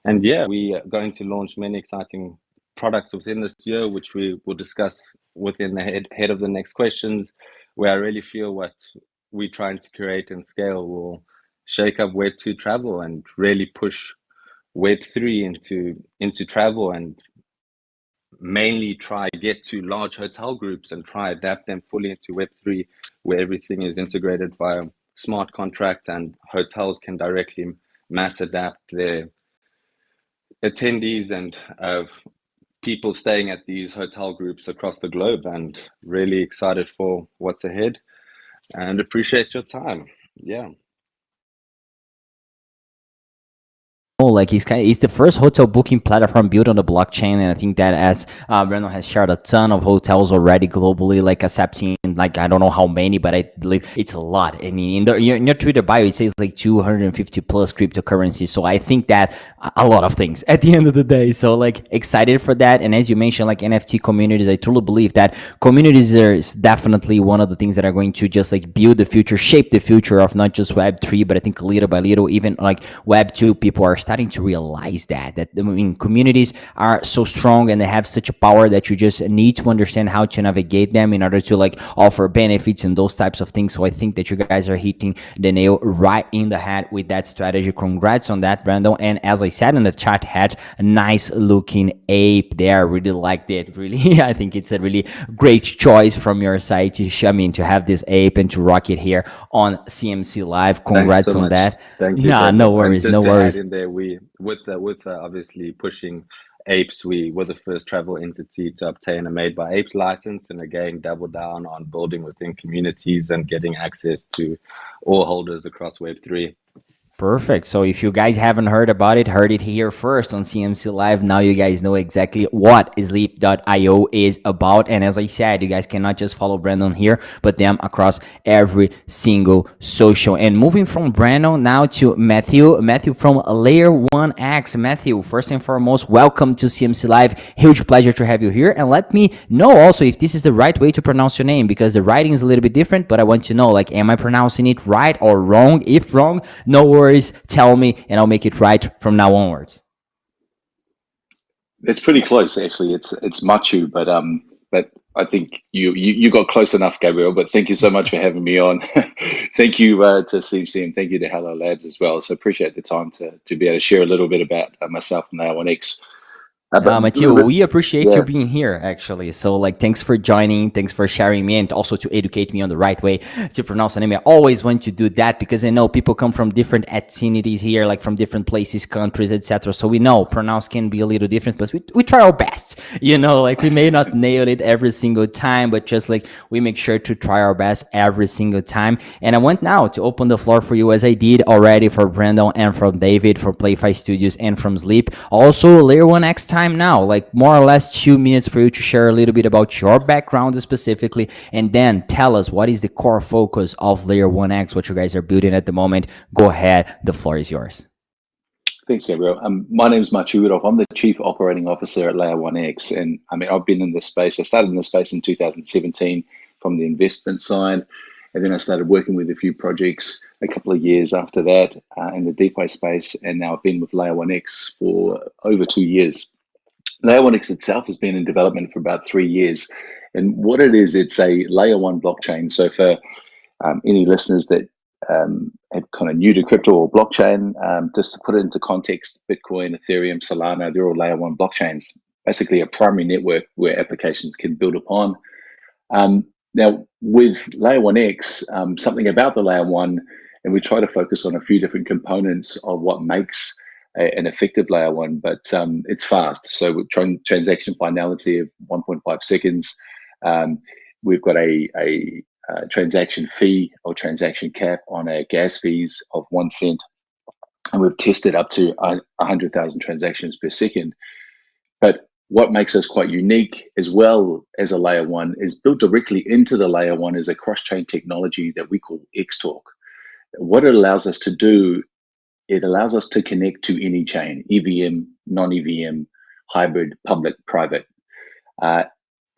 And yeah, we are going to launch many exciting products within this year, which we will discuss within the head of the next questions, where I really feel what we're trying to create and scale will shake up Web2 travel and really push Web3 into travel, and mainly try get to large hotel groups and try adapt them fully into Web3, where everything is integrated via smart contract and hotels can directly mass adapt their attendees and people staying at these hotel groups across the globe. And really excited for what's ahead and appreciate your time. Yeah. Like he's the first hotel booking platform built on the blockchain, and I think that as Brandon has shared a ton of hotels already globally, like accepting like I don't know how many, but I believe it's a lot. I mean, in your Twitter bio it says like 250 plus cryptocurrencies, so I think that a lot of things at the end of the day. So like excited for that, and as you mentioned, like NFT communities, I truly believe that communities is definitely one of the things that are going to just like build the future, shape the future of not just Web3, but I think little by little, even like Web2, people are starting to realize that I mean communities are so strong and they have such a power that you just need to understand how to navigate them in order to like offer benefits and those types of things. So I think that you guys are hitting the nail right in the head with that strategy. Congrats on that, Brandon. And as I said in the chat, had a nice looking ape there. Really liked it. Really, I think it's a really great choice from your side to to have this ape and to rock it here on CMC Live. Congrats So on much. that. Thank you, Yeah, Gabriel. no And worries, just no to add worries. in there, we with obviously pushing apes, we were the first travel entity to obtain a Made by Apes license, and again double down on building within communities and getting access to all holders across Web3. Perfect. So if you guys haven't heard about it, heard it here first on CMC Live. Now you guys know exactly what Sleep.io is about. And as I said, you guys cannot just follow Brandon here, but them across every single social. And moving from Brandon now to Matthew. Matthew from Layer 1X. Matthew, first and foremost, welcome to CMC Live. Huge pleasure to have you here. And let me know also if this is the right way to pronounce your name, because the writing is a little bit different, but I want to know, like, am I pronouncing it right or wrong? If wrong, no worries. Tell me, and I'll make it right from now onwards. It's pretty close, actually. It's Machu, but I think you got close enough, Gabriel. But thank you so much for having me on. Thank you to CMC, and thank you to Hello Labs as well. So appreciate the time to be able to share a little bit about myself and A1X. Matthew, we appreciate you Yeah. being here, actually. So, like, thanks for joining. Thanks for sharing me and also to educate me on the right way to pronounce the name. I always want to do that because I know people come from different ethnicities here, like from different places, countries, etc. So we know pronounce can be a little different, but we try our best. Like we may not nail it every single time, but just like we make sure to try our best every single time. And I want now to open the floor for you, as I did already for Brandon and from David, for PlayFi Studios and from Sleep. Also, Layer 1X time now, like more or less 2 minutes for you to share a little bit about your background specifically, and then tell us what is the core focus of Layer 1X, what you guys are building at the moment. Go ahead, the floor is yours. Thanks, Gabriel. My name is Machu Rudolph. I'm the Chief Operating Officer at Layer 1X. And I mean, I've been in this space. I started in this space in 2017 from the investment side. And then I started working with a few projects a couple of years after that in the DeFi space. And now I've been with Layer 1X for over 2 years. Layer 1X itself has been in development for about 3 years. And what it is, it's a Layer 1 blockchain. So for any listeners that are kind of new to crypto or blockchain, just to put it into context, Bitcoin, Ethereum, Solana, they're all Layer 1 blockchains, basically a primary network where applications can build upon. Now, with Layer 1X, something about the Layer 1, and we try to focus on a few different components of what makes an effective Layer 1, but it's fast. So with transaction finality of 1.5 seconds, we've got a transaction fee or transaction cap on our gas fees of 1 cent, and we've tested up to 100,000 transactions per second. But what makes us quite unique as well as a Layer 1 is built directly into the Layer 1 is a cross-chain technology that we call Xtalk. What it allows us to do, it allows us to connect to any chain, EVM, non-EVM, hybrid, public, private.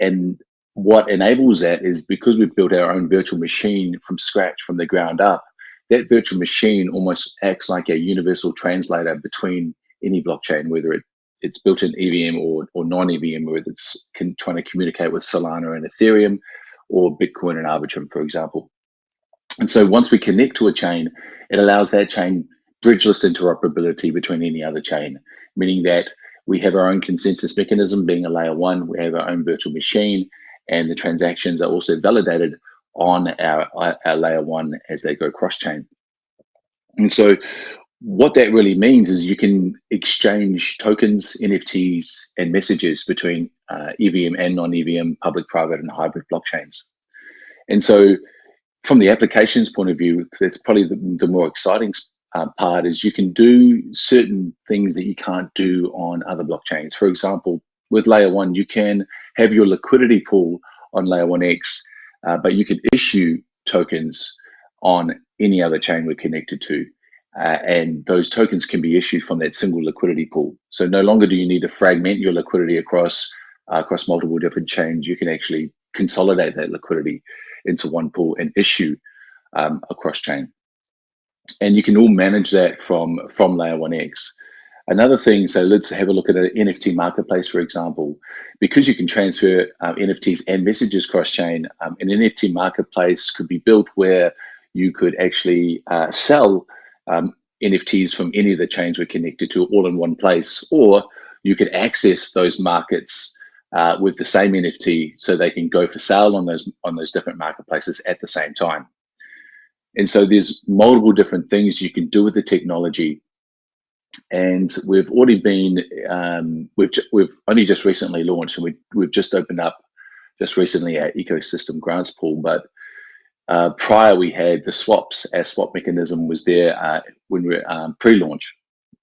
And what enables that is because we've built our own virtual machine from scratch, from the ground up, that virtual machine almost acts like a universal translator between any blockchain, whether it's built in EVM or non-EVM, whether it's trying to communicate with Solana and Ethereum or Bitcoin and Arbitrum, for example. And so once we connect to a chain, it allows that chain bridgeless interoperability between any other chain, meaning that we have our own consensus mechanism being a layer one, we have our own virtual machine, and the transactions are also validated on our layer one as they go cross-chain. And so what that really means is you can exchange tokens, NFTs, and messages between EVM and non-EVM, public, private, and hybrid blockchains. And so from the applications point of view, that's probably the more exciting part, is you can do certain things that you can't do on other blockchains. For example, with layer one, you can have your liquidity pool on layer 1x, but you can issue tokens on any other chain we're connected to. And those tokens can be issued from that single liquidity pool. So no longer do you need to fragment your liquidity across multiple different chains. You can actually consolidate that liquidity into one pool and issue across chain. And you can all manage that from layer 1x. Another thing, so let's have a look at an NFT marketplace, for example. Because you can transfer NFTs and messages cross-chain, an NFT marketplace could be built where you could actually sell NFTs from any of the chains we're connected to all in one place, or you could access those markets with the same NFT so they can go for sale on those different marketplaces at the same time. And so there's multiple different things you can do with the technology. And we've already been, we've only just recently launched, and we've just opened up just recently our ecosystem grants pool. But prior we had the swaps. Our swap mechanism was there when we were pre-launch.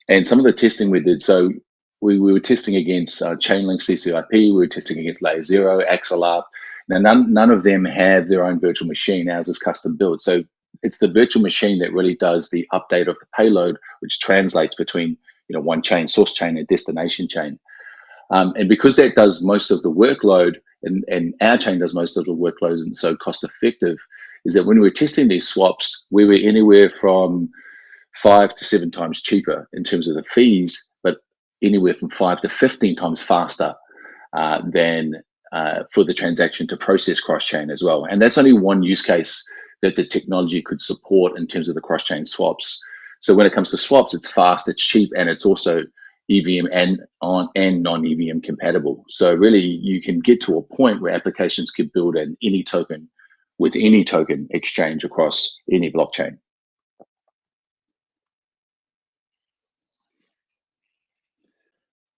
And some of the testing we did, so we were testing against Chainlink CCIP, we were testing against Layer 0, XLR. Now none of them have their own virtual machine. Ours is custom built. So it's the virtual machine that really does the update of the payload, which translates between one chain, source chain, and destination chain. And because that does most of the workload, and our chain does most of the workloads, and so cost effective, is that when we were testing these swaps, we were anywhere from 5 to 7 times cheaper in terms of the fees, but anywhere from 5 to 15 times faster than for the transaction to process cross-chain as well. And that's only one use case that the technology could support in terms of the cross-chain swaps. So when it comes to swaps, it's fast, it's cheap, and it's also EVM and non-EVM compatible. So really, you can get to a point where applications can build in any token with any token exchange across any blockchain.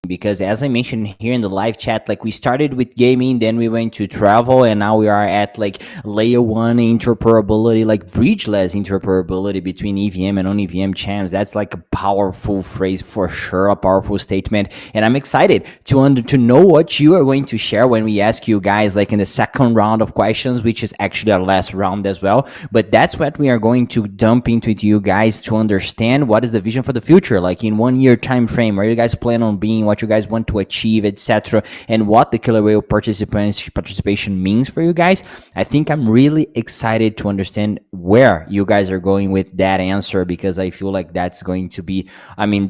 Because as I mentioned here in the live chat, like we started with gaming, then we went to travel, and now we are at like layer one interoperability, like bridgeless interoperability between EVM and non-EVM chains. That's like a powerful phrase for sure, a powerful statement. And I'm excited to know what you are going to share when we ask you guys like in the second round of questions, which is actually our last round as well. But that's what we are going to dump into with you guys to understand what is the vision for the future, like in 1 year time frame, where you guys plan on being, what you guys want to achieve, etc., and what the Killer Whale participation means for you guys. I think I'm really excited to understand where you guys are going with that answer, because I feel like that's going to be,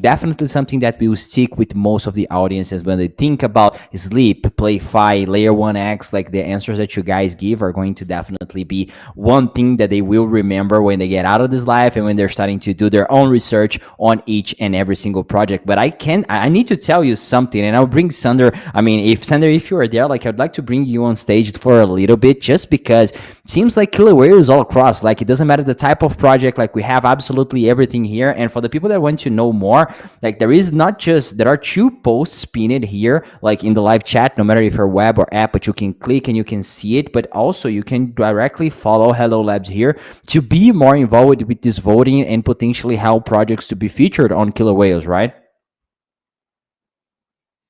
definitely something that will stick with most of the audiences when they think about sleep, play fi, layer 1x. Like the answers that you guys give are going to definitely be one thing that they will remember when they get out of this life and when they're starting to do their own research on each and every single project. But I need to tell you something, and I'll bring Sander. If you are there, like I'd like to bring you on stage for a little bit, just because it seems like Killer Whale is all across. Like it doesn't matter the type of project, like we have absolutely everything here. And for the people that want to know more, like there are 2 posts pinned here, like in the live chat, no matter if you're web or app, but you can click and you can see it. But also you can directly follow Hello Labs here to be more involved with this voting and potentially help projects to be featured on Killer Whales, right?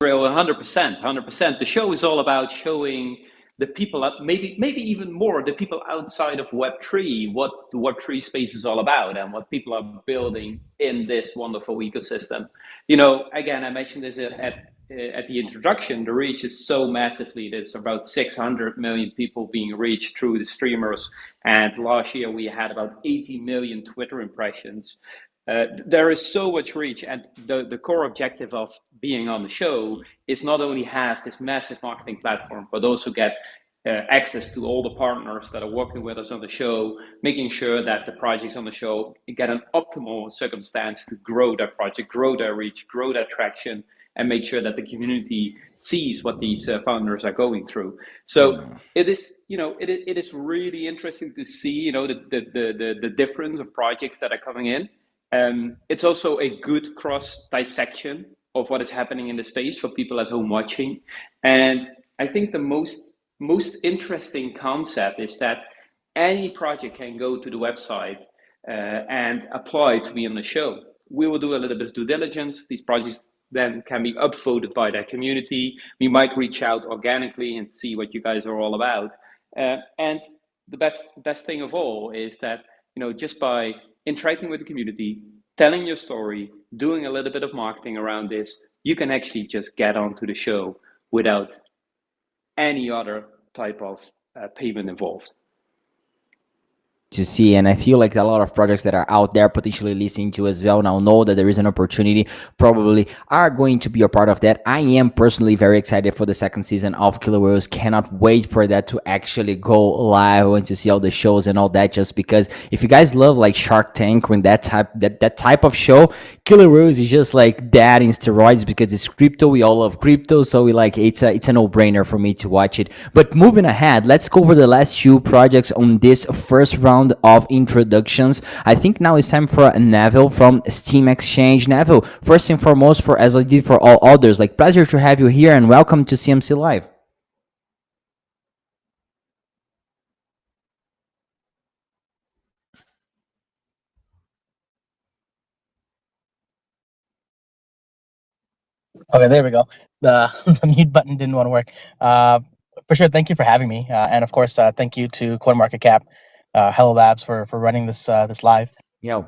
Real 100%. The show is all about showing the people up, maybe even more the people outside of Web3, what the Web3 space is all about and what people are building in this wonderful ecosystem. Again, I mentioned this at the introduction. The reach is so massively. There's about 600 million people being reached through the streamers, and last year we had about 80 million Twitter impressions. there is so much reach, and the core objective of being on the show is not only have this massive marketing platform, but also get access to all the partners that are working with us on the show, making sure that the projects on the show get an optimal circumstance to grow their project, grow their reach, grow their traction, and make sure that the community sees what these founders are going through. So it is, it is really interesting to see, the difference of projects that are coming in. It's also a good cross dissection of what is happening in the space for people at home watching. And I think the most interesting concept is that any project can go to the website and apply to be on the show. We will do a little bit of due diligence. These projects then can be upvoted by their community. We might reach out organically and see what you guys are all about. And the best thing of all is that, just by interacting with the community, telling your story, doing a little bit of marketing around this, you can actually just get onto the show without any other type of payment involved. To see, and I feel like a lot of projects that are out there potentially listening to as well now know that there is an opportunity, probably are going to be a part of that. I am personally very excited for the second season of Killerwhales. Cannot wait for that to actually go live and to see all the shows and all that, just because if you guys love like Shark Tank when that type of show, Killerwhales is just like that in steroids, because it's crypto. We all love crypto, so we like it's a no-brainer for me to watch it. But moving ahead, let's go over the last two projects on this first round of introductions. I think now it's time for Neville from Steam Exchange. Neville, first and foremost, for as I did for all others, like, pleasure to have you here and welcome to CMC Live. Okay, there we go. The mute button didn't want to work. For sure, thank you for having me, and of course, thank you to Coinmarketcap, Hello Labs for running this live. Yeah.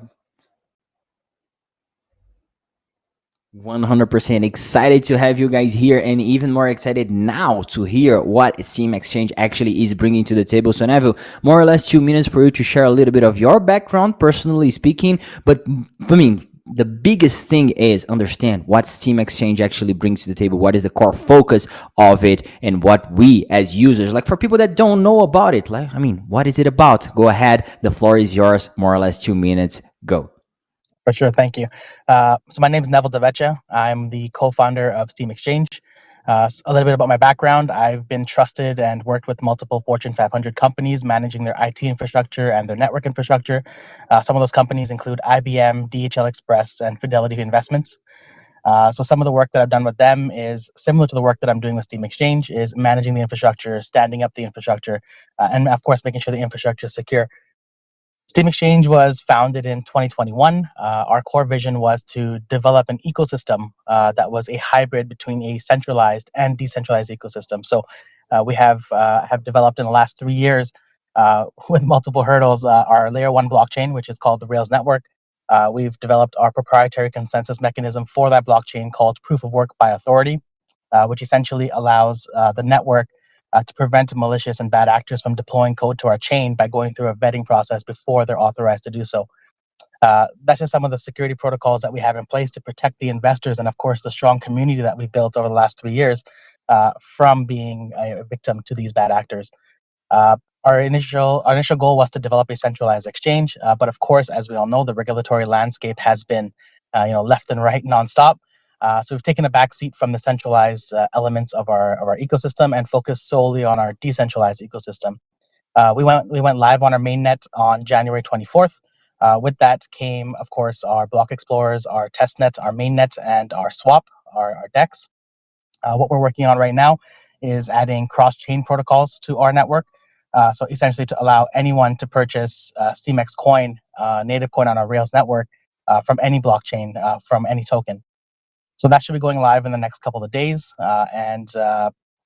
100% excited to have you guys here, and even more excited now to hear what Steam Exchange actually is bringing to the table. So Neville, more or less 2 minutes for you to share a little bit of your background, personally speaking. But I mean, the biggest thing is understand what Steam Exchange actually brings to the table, what is the core focus of it, and what we as users, like for people that don't know about it, like, I mean, what is it about? Go ahead, the floor is yours, more or less 2 minutes, go. For sure, thank you. So my name is Neville Devecha. I'm the co-founder of Steam Exchange. A little bit about my background. I've been trusted and worked with multiple Fortune 500 companies managing their IT infrastructure and their network infrastructure. Some of those companies include IBM, DHL Express, and Fidelity Investments. So some of the work that I've done with them is similar to the work that I'm doing with Steam Exchange, is managing the infrastructure, standing up the infrastructure, and of course, making sure the infrastructure is secure. Steam Exchange was founded in 2021. Our core vision was to develop an ecosystem that was a hybrid between a centralized and decentralized ecosystem. So we have developed in the last 3 years, with multiple hurdles, our layer 1 blockchain, which is called the Rails network. We've developed our proprietary consensus mechanism for that blockchain called proof of work by authority, which essentially allows the network to prevent malicious and bad actors from deploying code to our chain by going through a vetting process before they're authorized to do so. That's just some of the security protocols that we have in place to protect the investors and, of course, the strong community that we built over the last 3 years from being a victim to these bad actors. Our initial goal was to develop a centralized exchange, but of course, as we all know, the regulatory landscape has been, left and right nonstop. So we've taken a backseat from the centralized elements of our ecosystem and focused solely on our decentralized ecosystem. We went live on our mainnet on January 24th. With that came, of course, our block explorers, our testnet, our mainnet, and our swap, our DEX. What we're working on right now is adding cross-chain protocols to our network. So essentially to allow anyone to purchase Steamex coin, native coin on our Rails network from any blockchain, from any token. So that should be going live in the next couple of days, and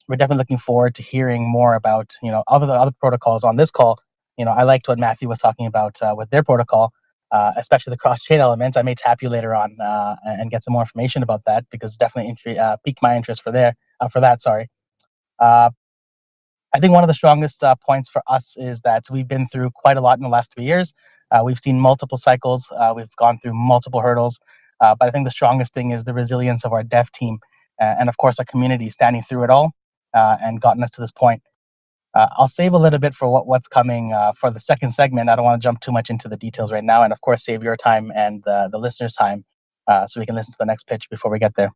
we're definitely looking forward to hearing more about other protocols on this call. I liked what Matthew was talking about with their protocol, especially the cross-chain elements. I may tap you later on and get some more information about that, because it's definitely piqued my interest for that. Sorry. I think one of the strongest points for us is that we've been through quite a lot in the last 3 years. We've seen multiple cycles. We've gone through multiple hurdles. But I think the strongest thing is the resilience of our dev team and, of course, our community standing through it all and gotten us to this point. I'll save a little bit for what's coming for the second segment. I don't want to jump too much into the details right now. And, of course, save your time and the listeners' time so we can listen to the next pitch before we get there.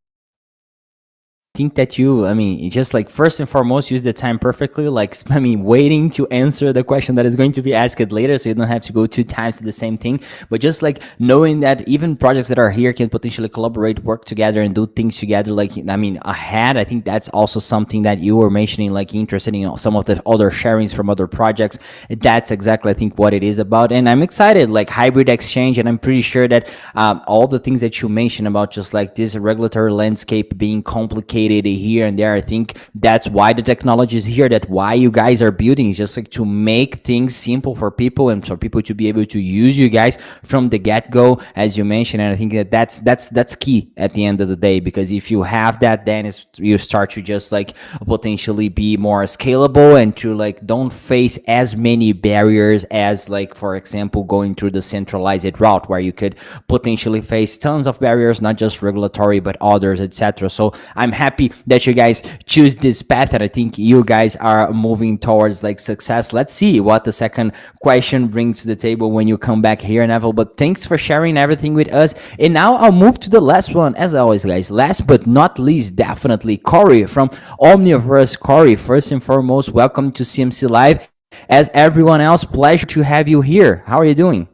Think that I mean, just like first and foremost, use the time perfectly. Like, I mean, waiting to answer the question that is going to be asked later, so you don't have to go 2 times to the same thing. But just like knowing that even projects that are here can potentially collaborate, work together, and do things together. Like, I mean, ahead, I think that's also something that you were mentioning, like interested in some of the other sharings from other projects. That's exactly, I think, what it is about. And I'm excited, like hybrid exchange, and I'm pretty sure that all the things that you mentioned about just like this regulatory landscape being complicated here and there, I think that's why the technology is here, that why you guys are building is just like to make things simple for people and for people to be able to use you guys from the get-go, as you mentioned. And I think that's key at the end of the day, because if you have that, then you start to just like potentially be more scalable and to like don't face as many barriers as, like, for example, going through the centralized route where you could potentially face tons of barriers, not just regulatory but others, etc. So I'm happy that you guys choose this path, and I think you guys are moving towards like success. Let's see what the second question brings to the table when you come back here, Neville. But thanks for sharing everything with us. And now I'll move to the last one, as always, guys. Last but not least, definitely Corey from Omniverse. Corey, first and foremost, welcome to CMC Live. As everyone else, pleasure to have you here. How are you doing?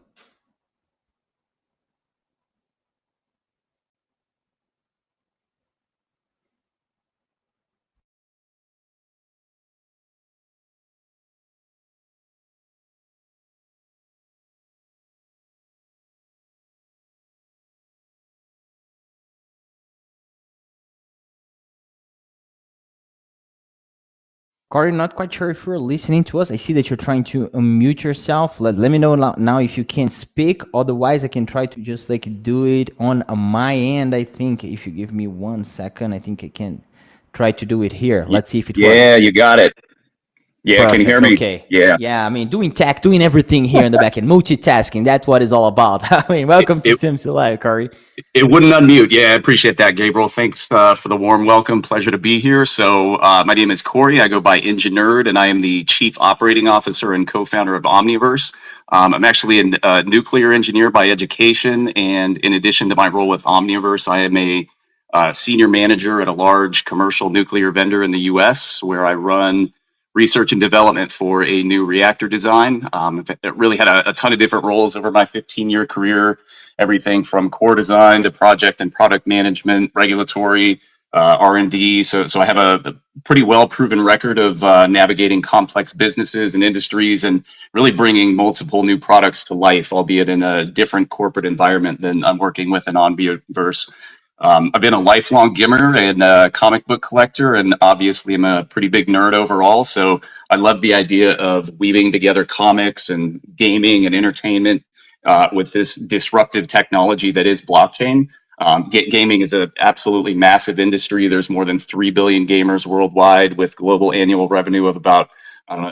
Corey, not quite sure if you're listening to us. I see that you're trying to unmute yourself. Let me know now if you can speak. Otherwise, I can try to just like do it on my end. I think if you give me 1 second, I think I can try to do it here. Let's see if it works. Yeah, you got it. Yeah, Perfect. can you hear me? Okay. Yeah. Yeah, I mean, doing tech, doing everything here in the back end, multitasking. That's what it's all about. I mean, welcome to CMC Live, Corey. It wouldn't unmute. Yeah, I appreciate that, Gabriel. Thanks for the warm welcome. Pleasure to be here. So my name is Corey. I go by Engineered, and I am the Chief Operating Officer and co-founder of Omniverse. I'm actually a nuclear engineer by education, and in addition to my role with Omniverse, I am a senior manager at a large commercial nuclear vendor in the U.S., where I run research and development for a new reactor design. I've really had a ton of different roles over my 15-year career, everything from core design to project and product management, regulatory, R&D. So I have a pretty well-proven record of navigating complex businesses and industries and really bringing multiple new products to life, albeit in a different corporate environment than I'm working with in Omniverse. I've been a lifelong gamer and a comic book collector, and obviously I'm a pretty big nerd overall. So I love the idea of weaving together comics and gaming and entertainment with this disruptive technology that is blockchain. Gaming is an absolutely massive industry. There's more than 3 billion gamers worldwide with global annual revenue of about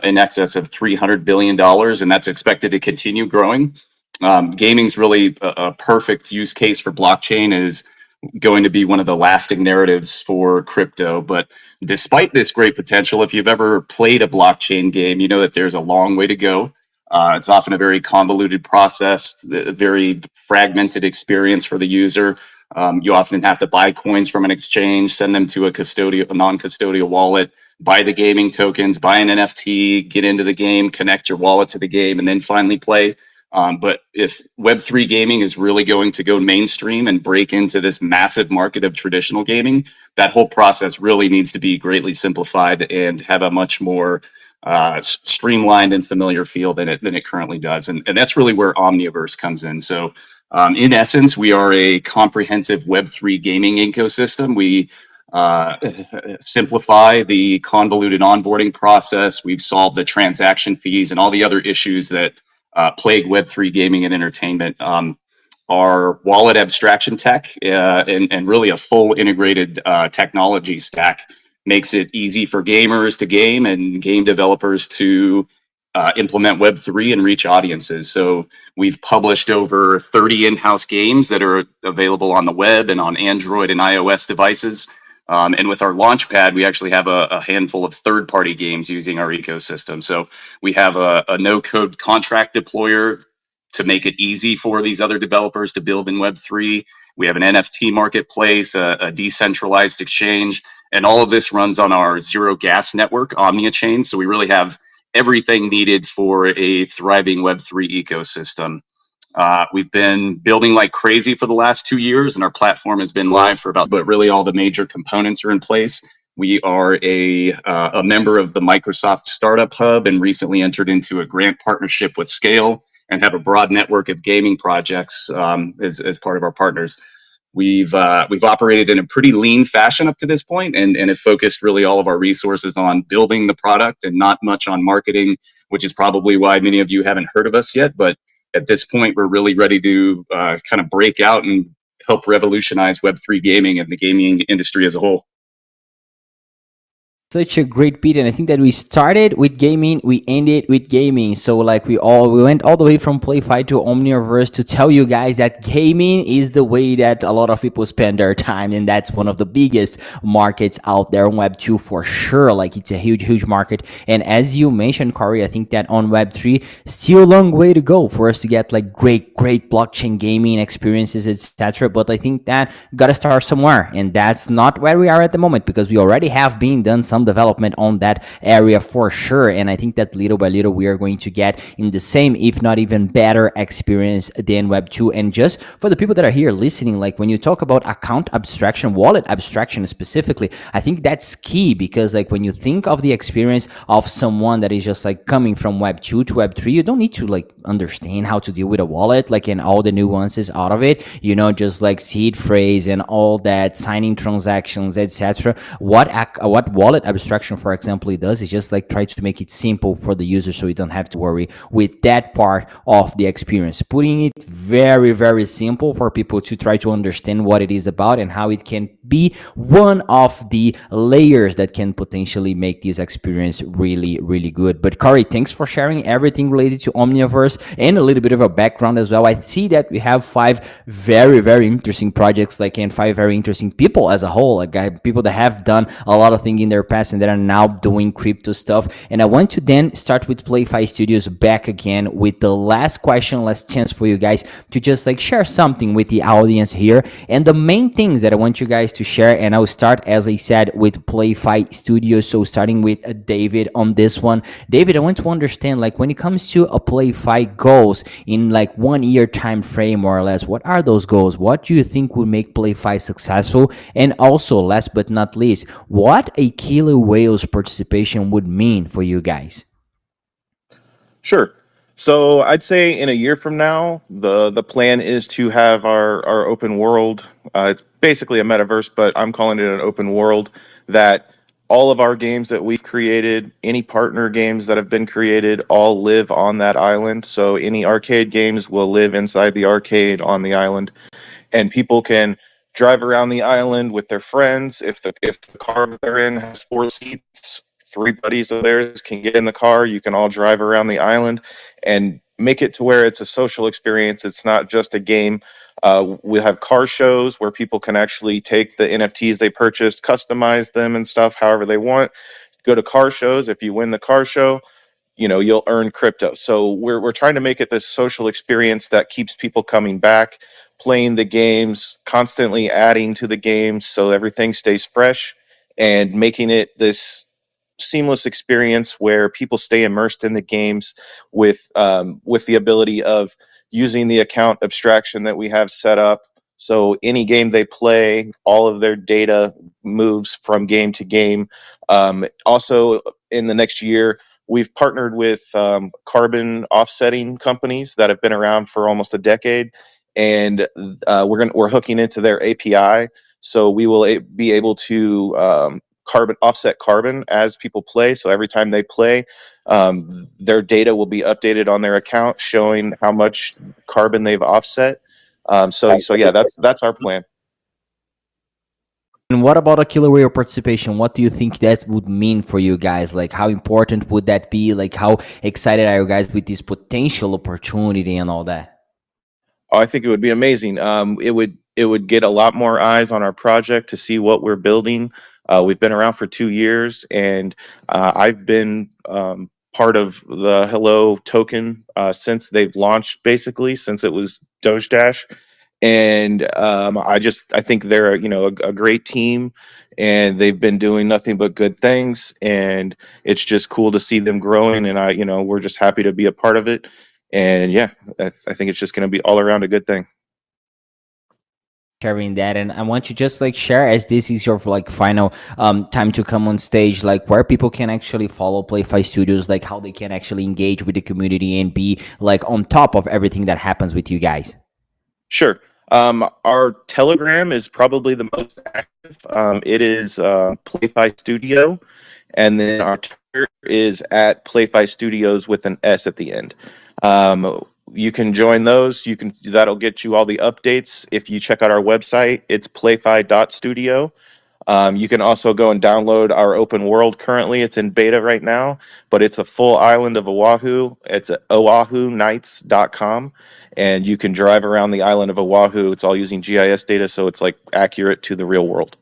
in excess of $300 billion, and that's expected to continue growing. Gaming's really a perfect use case for blockchain, is going to be one of the lasting narratives for crypto. But despite this great potential, if you've ever played a blockchain game, you know that there's a long way to go. It's often a very convoluted process, a very fragmented experience for the user. You often have to buy coins from an exchange, send them to a non-custodial wallet, buy the gaming tokens, buy an NFT, get into the game, connect your wallet to the game, and then finally play. But if Web3 gaming is really going to go mainstream and break into this massive market of traditional gaming, that whole process really needs to be greatly simplified and have a much more streamlined and familiar feel than it currently does. And that's really where Omniverse comes in. So in essence, we are a comprehensive Web3 gaming ecosystem. We simplify the convoluted onboarding process. We've solved the transaction fees and all the other issues that plague Web3 gaming and entertainment. Our wallet abstraction tech and really a full integrated technology stack makes it easy for gamers to game and game developers to implement Web3 and reach audiences. So we've published over 30 in-house games that are available on the web and on Android and iOS devices. And with our Launchpad, we actually have a handful of third-party games using our ecosystem. So we have a no-code contract deployer to make it easy for these other developers to build in Web3. We have an NFT marketplace, a decentralized exchange, and all of this runs on our zero gas network, Omnia chain. So we really have everything needed for a thriving Web3 ecosystem. We've been building like crazy for the last 2 years, and our platform has been live for about, but really all the major components are in place. We are a member of the Microsoft Startup Hub and recently entered into a grant partnership with Scale and have a broad network of gaming projects as part of our partners. We've operated in a pretty lean fashion up to this point, and have focused really all of our resources on building the product and not much on marketing, which is probably why many of you haven't heard of us yet. But at this point, we're really ready to kind of break out and help revolutionize Web3 gaming and the gaming industry as a whole. Such a great beat, and I think that we started with gaming, we ended with gaming. So like we went all the way from PlayFi to Omniverse to tell you guys that gaming is the way that a lot of people spend their time, and that's one of the biggest markets out there on Web2 for sure. Like it's a huge market, and as you mentioned, Corey, I think that on Web3 still a long way to go for us to get like great blockchain gaming experiences, etc. But I think that gotta start somewhere, and that's not where we are at the moment, because we already have been done some development on that area for sure. And I think that little by little we are going to get in the same, if not even better experience than Web2. And just for the people that are here listening, like when you talk about account abstraction, wallet abstraction specifically, I think that's key, because like when you think of the experience of someone that is just like coming from Web2 to Web3, you don't need to like understand how to deal with a wallet, like in all the nuances out of it, you know, just like seed phrase and all that, signing transactions, etc. What wallet abstraction, for example, it does is just like try to make it simple for the user, so you don't have to worry with that part of the experience, putting it very simple for people to try to understand what it is about and how it can be one of the layers that can potentially make this experience really good. But Corey, thanks for sharing everything related to Omniverse and a little bit of a background as well. I see that we have 5 very interesting projects, like, and 5 very interesting people as a whole, like people that have done a lot of things in their past and that are now doing crypto stuff. And I want to then start with PlayFi Studios back again with the last question, last chance for you guys to just like share something with the audience here. And the main things that I want you guys to share, and I'll start, as I said, with PlayFi Studios. So starting with David on this one. David, I want to understand, like when it comes to a PlayFi goals in like 1 year time frame more or less, what are those goals? What do you think would make PlayFi successful? And also, last but not least, what a Killerwhales participation would mean for you guys? Sure. So I'd say in a year from now, the plan is to have our open world. It's basically a metaverse, but I'm calling it an open world, that all of our games that we've created, any partner games that have been created, all live on that island. So any arcade games will live inside the arcade on the island, and people can drive around the island with their friends. If the car that they're in has 4 seats, 3 buddies of theirs can get in the car. You can all drive around the island and make it to where it's a social experience. It's not just a game. We have car shows where people can actually take the NFTs they purchased, customize them and stuff however they want. Go to car shows. If you win the car show, you know, you'll earn crypto. So we're trying to make it this social experience that keeps people coming back, playing the games, constantly adding to the games so everything stays fresh, and making it this seamless experience where people stay immersed in the games with the ability of using the account abstraction that we have set up. So any game they play, all of their data moves from game to game. Also, in the next year, we've partnered with carbon offsetting companies that have been around for almost a decade, and we're hooking into their API, so we will be able to offset carbon as people play. So every time they play, their data will be updated on their account, showing how much carbon they've offset. So yeah, that's our plan. And what about a killer whale participation? What do you think that would mean for you guys? Like, how important would that be? Like, how excited are you guys with this potential opportunity and all that? Oh, I think it would be amazing. It would get a lot more eyes on our project to see what we're building. We've been around for 2 years, and I've been part of the Hello token since they've launched, basically since it was Doge Dash. And I think they're a great team, and they've been doing nothing but good things. And it's just cool to see them growing, and we're just happy to be a part of it. And yeah, I think it's just going to be all around a good thing. Sharing that, and I want you just like share, as this is your like final time to come on stage, like where people can actually follow PlayFi Studios, like how they can actually engage with the community and be like on top of everything that happens with you guys. Sure. Our Telegram is probably the most active. It is PlayFi Studio, and then our Twitter is at PlayFi Studios with an S at the end. You can join those. That'll get you all the updates. If you check out our website, it's playfi.studio. You can also go and download our open world. Currently, it's in beta right now, but it's a full island of Oahu. It's at oahunights.com, and you can drive around the island of Oahu. It's all using GIS data, so it's like accurate to the real world.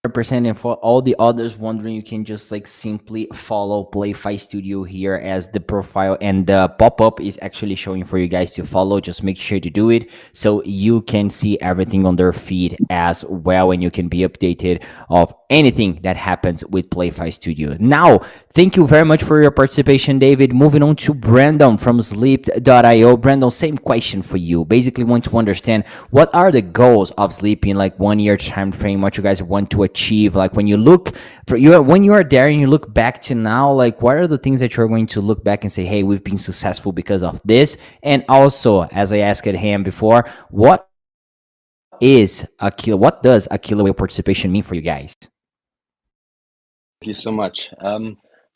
100%. And for all the others wondering, you can just like simply follow PlayFi Studio here as the profile, and the pop-up is actually showing for you guys to follow. Just make sure to do it so you can see everything on their feed as well, and you can be updated of anything that happens with PlayFi Studio. Now, thank you very much for your participation, David. Moving on to Brandon from Sleep.io. Brandon, same question for you. Basically want to understand, what are the goals of Sleep in like 1 year time frame, what you guys want to achieve? Like when you look for you, when you are there and you look back to now, like what are the things that you're going to look back and say, hey, we've been successful because of this? And also, as I asked him before, what does a killer whale participation mean for you guys? Thank you so much.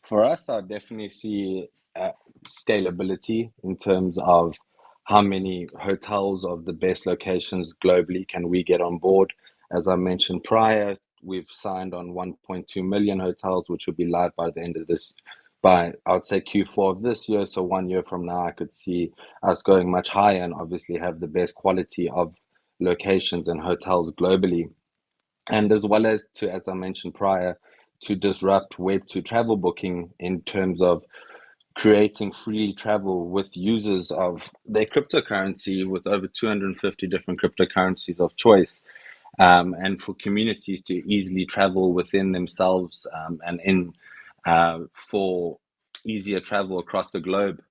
For us, I definitely see scalability in terms of how many hotels of the best locations globally can we get on board. As I mentioned prior, we've signed on 1.2 million hotels, which will be live by the end of this, by I would say Q4 of this year. So 1 year from now, I could see us going much higher and obviously have the best quality of locations and hotels globally. And as well as to, as I mentioned prior, to disrupt Web2 travel booking in terms of creating free travel with users of their cryptocurrency, with over 250 different cryptocurrencies of choice, and for communities to easily travel within themselves, and in for easier travel across the globe,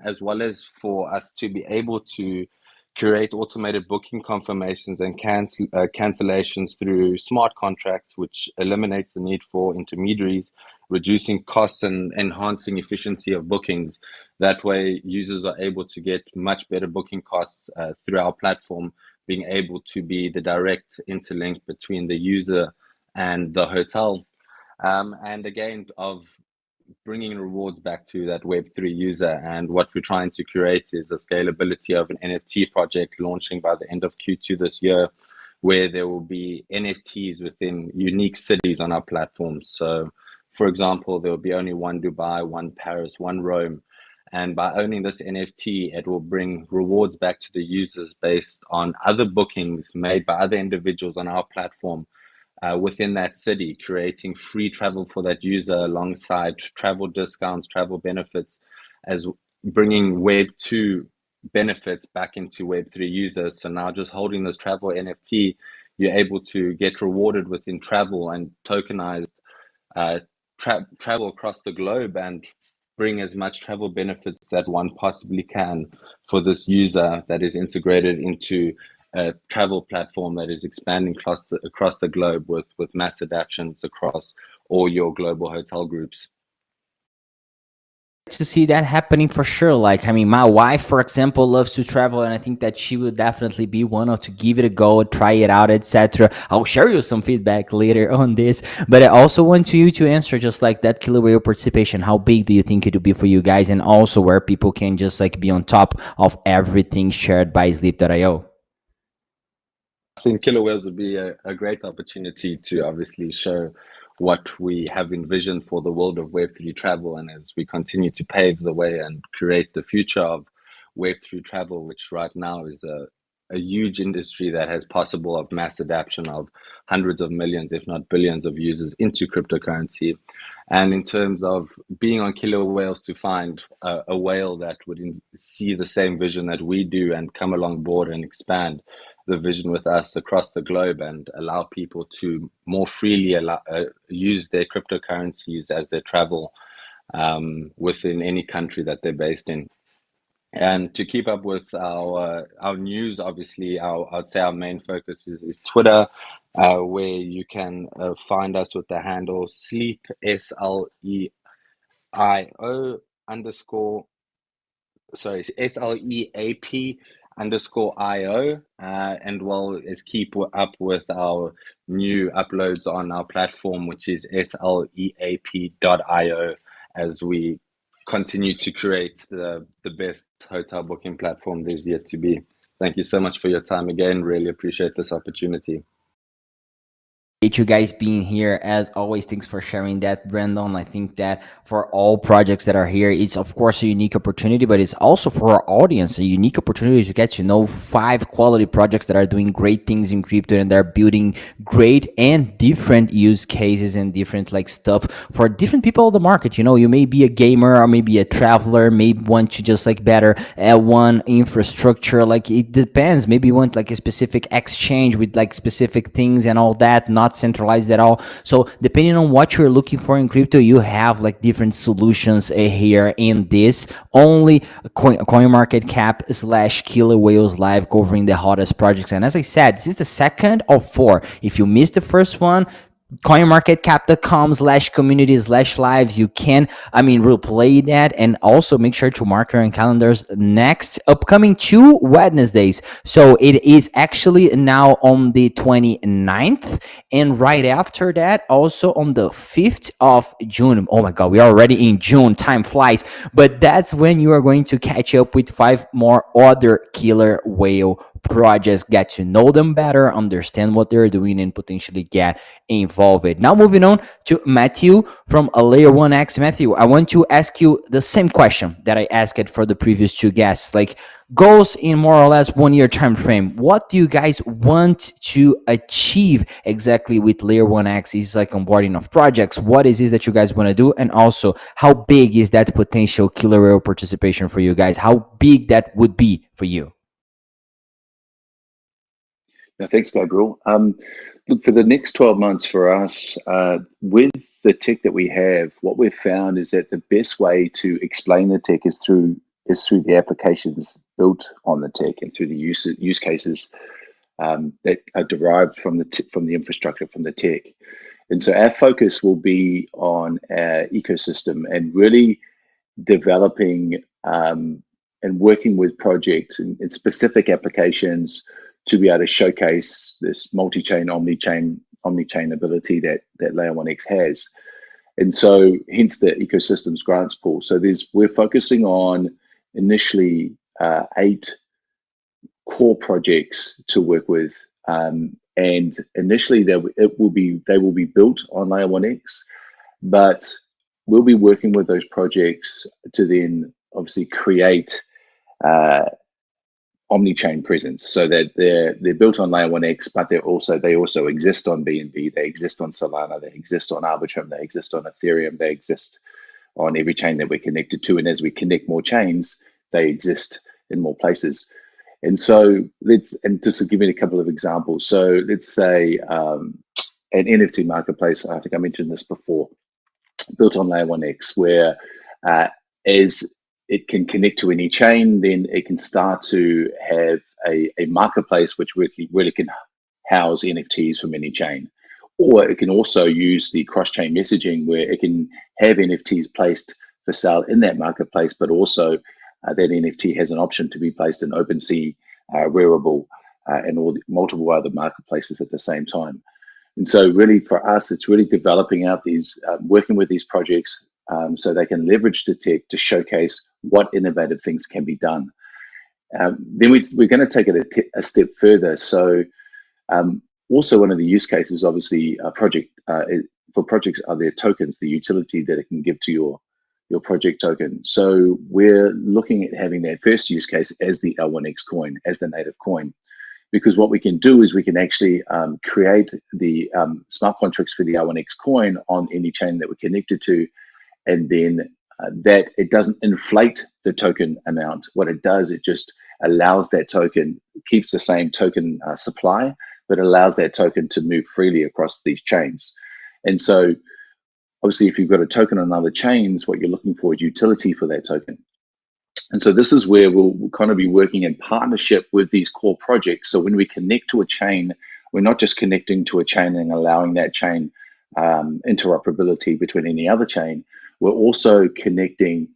as well as for us to be able to create automated booking confirmations and cancellations through smart contracts, which eliminates the need for intermediaries, reducing costs and enhancing efficiency of bookings. That way, users are able to get much better booking costs through our platform, being able to be the direct interlink between the user and the hotel. And again, of bringing rewards back to that Web3 user. And what we're trying to create is a scalability of an NFT project launching by the end of Q2 this year, where there will be NFTs within unique cities on our platform. So, for example, there will be only one Dubai, one Paris, one Rome. And by owning this NFT, it will bring rewards back to the users based on other bookings made by other individuals on our platform within that city, creating free travel for that user alongside travel discounts, travel benefits, as bringing Web2 benefits back into Web3 users. So now just holding this travel NFT, you're able to get rewarded within travel and tokenized travel across the globe, and bring as much travel benefits that one possibly can for this user that is integrated into a travel platform that is expanding across the globe with mass adaptations across all your global hotel groups. To see that happening for sure. Like, I mean, my wife, for example, loves to travel, and I think that she would definitely be one of to give it a go, try it out, etc. I'll share you some feedback later on this, but I also want you to answer just like that killer whale participation. How big do you think it would be for you guys, and also where people can just like be on top of everything shared by Sleep.io? I think Killerwhales would be a great opportunity to obviously show what we have envisioned for the world of Web3 travel. And as we continue to pave the way and create the future of Web3 travel, which right now is a huge industry that has possible of mass adoption of hundreds of millions, if not billions of users into cryptocurrency. And in terms of being on Killerwhales to find a whale that would see the same vision that we do and come along board and expand the vision with us across the globe and allow people to more freely use their cryptocurrencies as they travel within any country that they're based in. And to keep up with our news, obviously, I'd say our main focus is Twitter, where you can find us with the handle sleep SLEIO underscore SLEAP underscore IO, and well as keep up with our new uploads on our platform, which is sleap.io, as we continue to create the best hotel booking platform there's yet to be. Thank you so much for your time again. Really appreciate this opportunity. You guys being here as always. Thanks for sharing that, Brandon. I think that for all projects that are here, it's of course a unique opportunity, but it's also for our audience a unique opportunity to get to know 5 quality projects that are doing great things in crypto, and they're building great and different use cases and different like stuff for different people of the market. You know, you may be a gamer or maybe a traveler, maybe want to just like better one infrastructure, like it depends. Maybe you want like a specific exchange with like specific things and all that, not centralized at all. So depending on what you're looking for in crypto, you have like different solutions here in this only Coinmarketcap / Killerwhales live, covering the hottest projects. And as I said, this is the second of 4. If you missed the first one, coinmarketcap.com/community/lives, you can replay that, and also make sure to mark your calendars next upcoming 2 Wednesdays. So it is actually now on the 29th, and right after that also on the 5th of June. Oh my god, we are already in June, time flies. But that's when you are going to catch up with 5 more other killer whale projects, get to know them better, understand what they're doing, and potentially get involved. Now moving on to Matthew from Layer 1X. Matthew, I want to ask you the same question that I asked for the previous 2 guests, like goals in more or less 1 year time frame. What do you guys want to achieve exactly with Layer 1X? Is like onboarding of projects. What is it that you guys want to do? And also, how big is that potential killer whale participation for you guys? How big that would be for you? No, thanks, Gabriel. Look, for the next 12 months for us, with the tech that we have, what we've found is that the best way to explain the tech is through the applications built on the tech and through the use cases that are derived from the infrastructure, from the tech. And so our focus will be on our ecosystem and really developing and working with projects and specific applications to be able to showcase this multi-chain, omni-chain ability that Layer 1X has. And so hence the ecosystems grants pool. So we're focusing on initially 8 core projects to work with. And initially they will be built on Layer 1X, but we'll be working with those projects to then obviously create omni-chain presence, so that they're built on Layer 1X, but they also exist on BNB, they exist on Solana, they exist on Arbitrum, they exist on Ethereum, they exist on every chain that we're connected to. And as we connect more chains, they exist in more places. And so just to give you a couple of examples. So let's say an NFT marketplace, I think I mentioned this before, built on Layer 1X, where as it can connect to any chain, then it can start to have a marketplace which really can house NFTs from any chain. Or it can also use the cross-chain messaging, where it can have NFTs placed for sale in that marketplace, but also that NFT has an option to be placed in OpenSea, Rarible, and multiple other marketplaces at the same time. And so really for us, it's really developing out these, working with these projects so they can leverage the tech to showcase what innovative things can be done. Then we're going to take it a step further. So Also, one of the use cases, obviously, for projects are their tokens, the utility that it can give to your project token. So we're looking at having that first use case as the L1X coin, as the native coin, because what we can do is we can actually create the smart contracts for the L1X coin on any chain that we're connected to, and then that it doesn't inflate the token amount. What it does, it just allows that token, keeps the same token supply, but allows that token to move freely across these chains. And so obviously, if you've got a token on other chains, what you're looking for is utility for that token. And so this is where we'll kind of be working in partnership with these core projects. So when we connect to a chain, we're not just connecting to a chain and allowing that chain interoperability between any other chain. We're also connecting,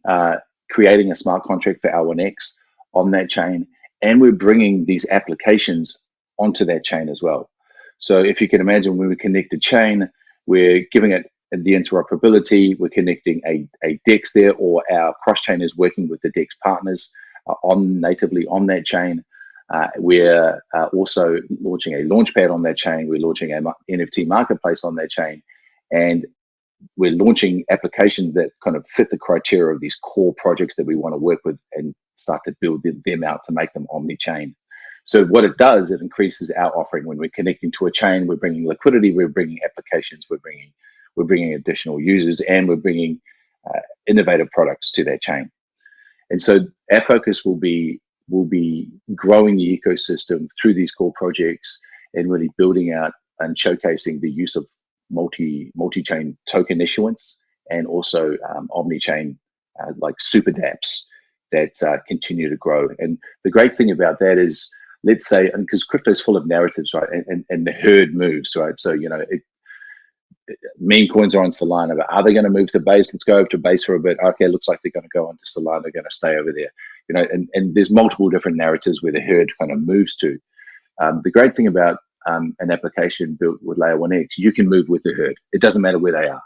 creating a smart contract for L1X on that chain, and we're bringing these applications onto that chain as well. So if you can imagine, when we connect a chain, we're giving it the interoperability, we're connecting a DEX there, or our cross-chain is working with the DEX partners natively on that chain. We're also launching a launchpad on that chain. We're launching a NFT marketplace on that chain. And we're launching applications that kind of fit the criteria of these core projects that we want to work with and start to build them out to make them omni-chain. So what it does, it increases our offering. When we're connecting to a chain, we're bringing liquidity, we're bringing applications, we're bringing additional users, and we're bringing innovative products to that chain. And so our focus will be growing the ecosystem through these core projects and really building out and showcasing the use of multi-chain token issuance, and also omni-chain like super dApps that continue to grow. And the great thing about that is, let's say, because crypto is full of narratives, right? And the herd moves, right? So, you know, meme coins are on Solana, but are they going to move to base? Let's go over to base for a bit. Okay, looks like they're going to go on to Solana. They're going to stay over there, you know. And there's multiple different narratives where the herd kind of moves to. The great thing about an application built with Layer 1X, you can move with the herd. It doesn't matter where they are.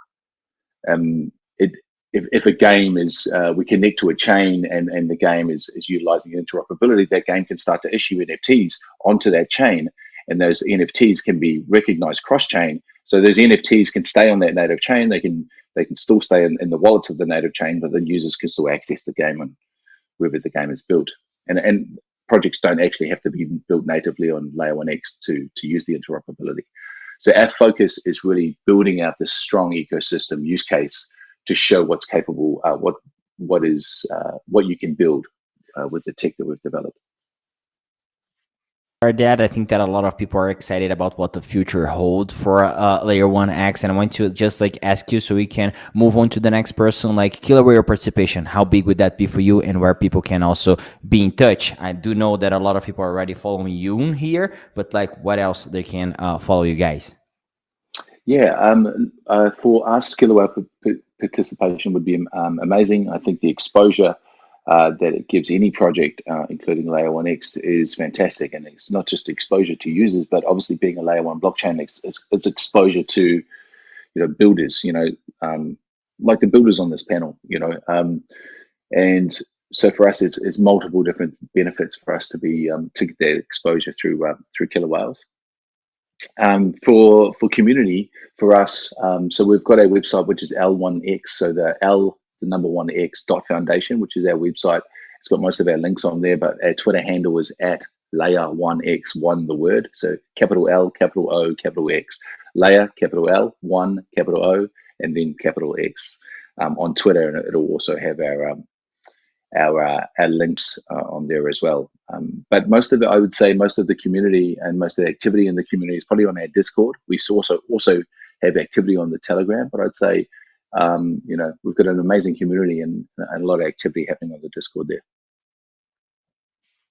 If a game is, we connect to a chain and the game is utilizing interoperability, that game can start to issue NFTs onto that chain, and those NFTs can be recognized cross-chain. So those NFTs can stay on that native chain. They can still stay in the wallets of the native chain, but then users can still access the game on wherever the game is built. And projects don't actually have to be built natively on Layer 1X to use the interoperability. So our focus is really building out this strong ecosystem use case to show what's capable, what you can build with the tech that we've developed. That I think that a lot of people are excited about what the future holds for Layer 1X, and I want to just like ask you so we can move on to the next person, like Killerwhale participation. How big would that be for you, and where people can also be in touch? I do know that a lot of people are already following you here, but like what else they can follow you guys? Yeah, for us, Killerwhale participation would be amazing. I think the exposure that it gives any project, including Layer 1X, is fantastic. And it's not just exposure to users, but obviously being a Layer 1 blockchain, it's exposure to, builders, like the builders on this panel, and so for us, it's multiple different benefits for us to be to get that exposure through Killerwhales. For community, for us, so we've got a website which is L1X, so the number 1X .foundation, which is our website. It's got most of our links on there, but our Twitter handle is at Layer 1X, one the word, so capital L, capital O, capital X, Layer, capital L, 1, capital O, and then capital X on Twitter, and it'll also have our links on there as well. But most of it, I would say, most of the community and most of the activity in the community is probably on our Discord. We also have activity on the Telegram, but I'd say, we've got an amazing community and a lot of activity happening on the Discord there.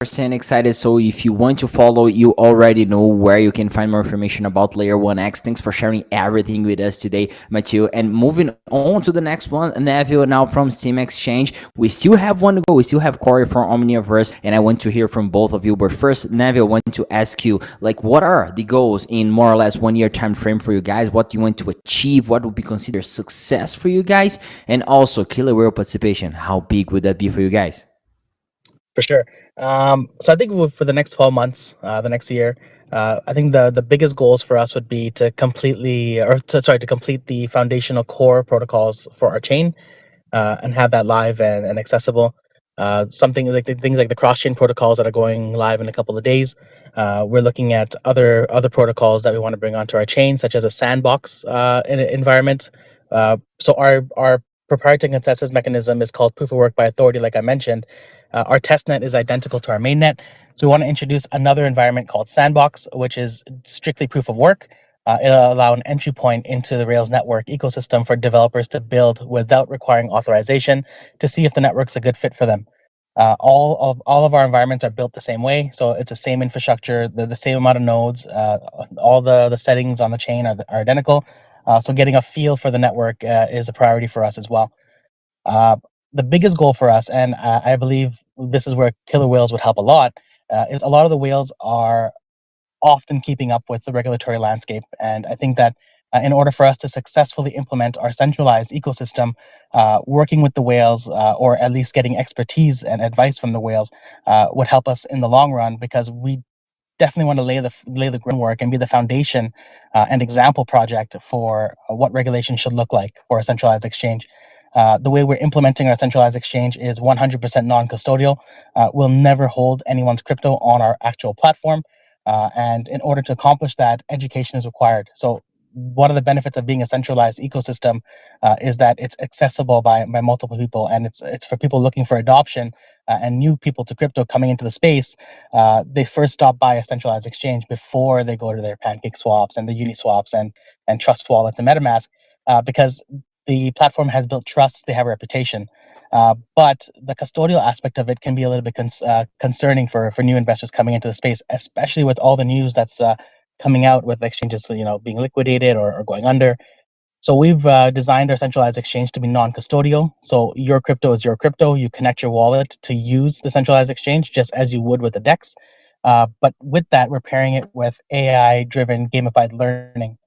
Excited. So if you want to follow, you already know where you can find more information about Layer 1X. Thanks for sharing everything with us today, Matthew. And moving on to the next one, Neville, now from Steam Exchange. We still have one to go. We still have Corey from Omniverse, and I want to hear from both of you. But first, Neville, I want to ask you, like, what are the goals in more or less 1 year time frame for you guys? What do you want to achieve? What would be considered success for you guys? And also, Killerwhale participation. How big would that be for you guys? For sure. So I think for the next 12 months, the next year, I think the biggest goals for us would be to to complete the foundational core protocols for our chain, and have that live and accessible. Something like the things like the cross chain protocols that are going live in a couple of days. We're looking at other protocols that we want to bring onto our chain, such as a sandbox environment. So our proprietary consensus mechanism is called proof of work by authority, like I mentioned. Our testnet is identical to our mainnet. So we want to introduce another environment called Sandbox, which is strictly proof of work. It'll allow an entry point into the Rails network ecosystem for developers to build without requiring authorization to see if the network's a good fit for them. All of our environments are built the same way, so it's the same infrastructure, the same amount of nodes. All the settings on the chain are identical. So getting a feel for the network is a priority for us as well. Uh, the biggest goal for us, and I believe this is where Killer Whales would help a lot, is a lot of the whales are often keeping up with the regulatory landscape. And I think that in order for us to successfully implement our centralized ecosystem, working with the whales, or at least getting expertise and advice from the whales, would help us in the long run, because we definitely want to lay the groundwork and be the foundation and example project for what regulation should look like for a centralized exchange. The way we're implementing our centralized exchange is 100% non-custodial. We'll never hold anyone's crypto on our actual platform, and in order to accomplish that, education is required. So one of the benefits of being a centralized ecosystem is that it's accessible by multiple people, and it's for people looking for adoption, and new people to crypto coming into the space. They first stop by a centralized exchange before they go to their Pancake swaps and the Uniswaps and Trust wallets and MetaMask, because the platform has built trust. They have a reputation. But the custodial aspect of it can be a little bit concerning for new investors coming into the space, especially with all the news that's coming out with exchanges, being liquidated or going under. So we've designed our centralized exchange to be non-custodial. So your crypto is your crypto. You connect your wallet to use the centralized exchange just as you would with a DEX. But with that, we're pairing it with AI-driven gamified learning.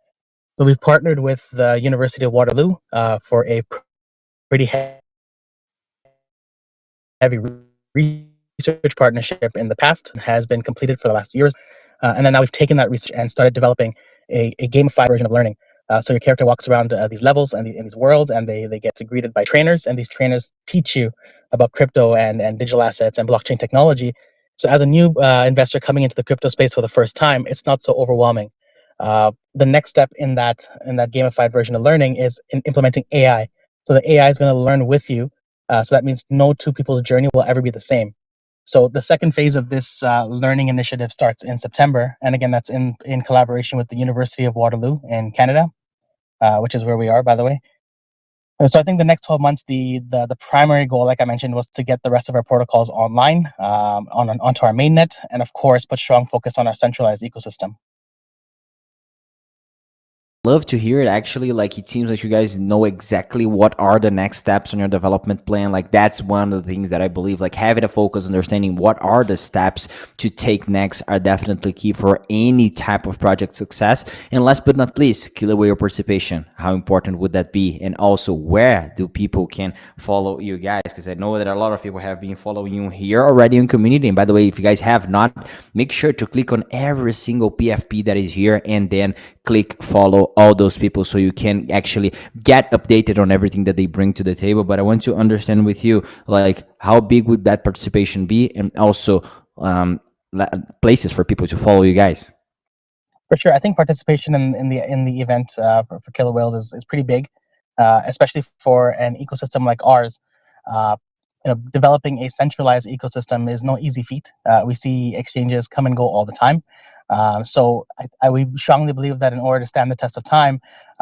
So we've partnered with the University of Waterloo for a pretty heavy research partnership in the past, and has been completed for the last years. And then now we've taken that research and started developing a gamified version of learning. So your character walks around these levels and in these worlds, and they get greeted by trainers, and these trainers teach you about crypto and digital assets and blockchain technology. So as a new investor coming into the crypto space for the first time, it's not so overwhelming. The next step in that gamified version of learning is in implementing AI. So the AI is going to learn with you. So that means no two people's journey will ever be the same. So the second phase of this learning initiative starts in September, and again, that's in collaboration with the University of Waterloo in Canada, which is where we are, by the way. And so I think the next 12 months, the primary goal, like I mentioned, was to get the rest of our protocols online, onto our mainnet, and of course, put strong focus on our centralized ecosystem. Love to hear it. Actually, like, it seems like you guys know exactly what are the next steps on your development plan. Like, that's one of the things that I believe, like, having a focus, understanding what are the steps to take next are definitely key for any type of project success. And last but not least, Killer Whale participation. How important would that be? And also, where do people can follow you guys? Because I know that a lot of people have been following you here already in community. And by the way, if you guys have not, make sure to click on every single PFP that is here, and then click follow all those people so you can actually get updated on everything that they bring to the table. But I want to understand with you, like, how big would that participation be, and also places for people to follow you guys. For sure, I think participation in the event for Killer Whales is pretty big, especially for an ecosystem like ours. Uh, Developing a centralized ecosystem is no easy feat. We see exchanges come and go all the time. We strongly believe that in order to stand the test of time,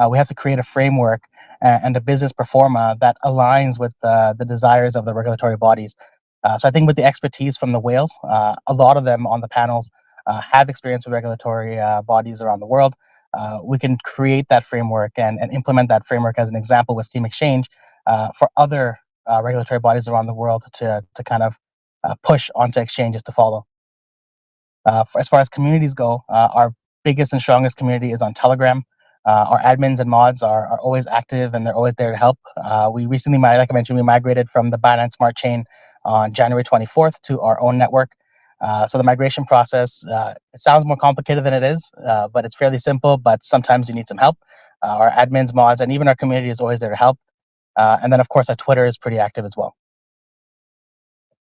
we have to create a framework and a business performa that aligns with the desires of the regulatory bodies. So I think with the expertise from the whales, a lot of them on the panels have experience with regulatory bodies around the world. We can create that framework and implement that framework as an example with Steam Exchange for other regulatory bodies around the world to kind of push onto exchanges to follow. As far as communities go, our biggest and strongest community is on Telegram. Our admins and mods are always active and they're always there to help. We recently, like I mentioned, we migrated from the Binance Smart Chain on January 24th to our own network. So the migration process, it sounds more complicated than it is, but it's fairly simple, but sometimes you need some help. Our admins, mods, and even our community is always there to help. And then, of course, our Twitter is pretty active as well.